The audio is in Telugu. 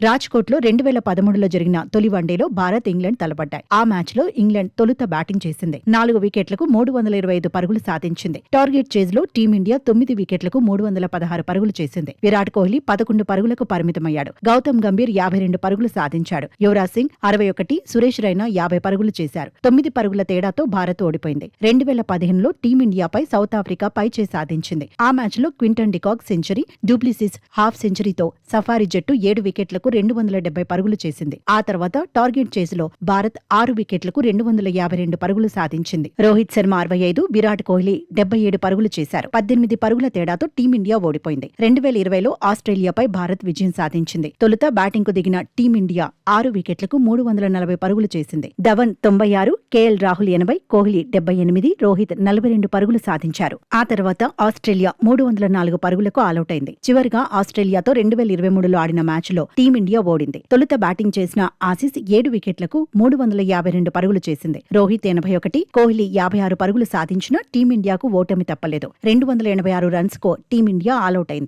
రాజ్కోట్లో 2013లో జరిగిన తొలి వన్డేలో భారత్, ఇంగ్లాండ్ తలపడ్డాయి. ఆ మ్యాచ్లో ఇంగ్లాండ్ తొలుత బ్యాటింగ్ చేసింది. 4 వికెట్లకు 325 పరుగులు సాధించింది. టార్గెట్ చేజ్లో టీమిండియా 9 వికెట్లకు 316 పరుగులు చేసింది. విరాట్ కోహ్లీ 11 పరుగులకు పరిమితమయ్యాడు. గౌతమ్ గంభీర్ 52 పరుగులు సాధించాడు. యువరాజ్ సింగ్ 61, సురేష్ రైనా 50 పరుగులు చేశారు. 9 పరుగుల తేడాతో భారత్ ఓడిపోయింది. 2015లో టీమిండియాపై సౌత్ ఆఫ్రికా పైచేయి సాధించింది. ఆ మ్యాచ్లో Quinton de Kock century, du Plessis half సెంచరీతో సఫారీ జట్టు 7 వికెట్లకు 270 పరుగులు చేసింది. ఆ తర్వాత టార్గెట్ చేజ్లో భారత్ 6 వికెట్లకు 252 పరుగులు సాధించింది. రోహిత్ శర్మ 65, విరాట్ కోహ్లీ 77 పరుగులు చేశారు. 18 పరుగుల తేడాతో టీమిండియా ఓడిపోయింది. 2020లో ఆస్ట్రేలియాపై భారత్ విజయం సాధించింది. తొలుత బ్యాటింగ్కు దిగిన టీమిండియా 6 వికెట్లకు 340 పరుగులు చేసింది. ధవన్ 96, కేఎల్ రాహుల్ 80, కోహ్లీ 78, రోహిత్ 42 పరుగులు సాధించారు. ఆ తర్వాత ఆస్ట్రేలియా 304 పరుగులకు ఆలౌట్ అయింది. చివరిగా ఆస్ట్రేలియాతో 2023లో ఆడిన మ్యాచ్లో టీమిండియా ఓడింది. తొలుత బ్యాటింగ్ చేసిన ఆసీస్ 7 వికెట్లకు 352 పరుగులు చేసింది. రోహిత్ 81, కోహ్లీ 56 పరుగులు సాధించినా టీమిండియాకు ఓటమి తప్పలేదు. 286 రన్స్కో టీమిండియా ఆలౌట్ అయింది.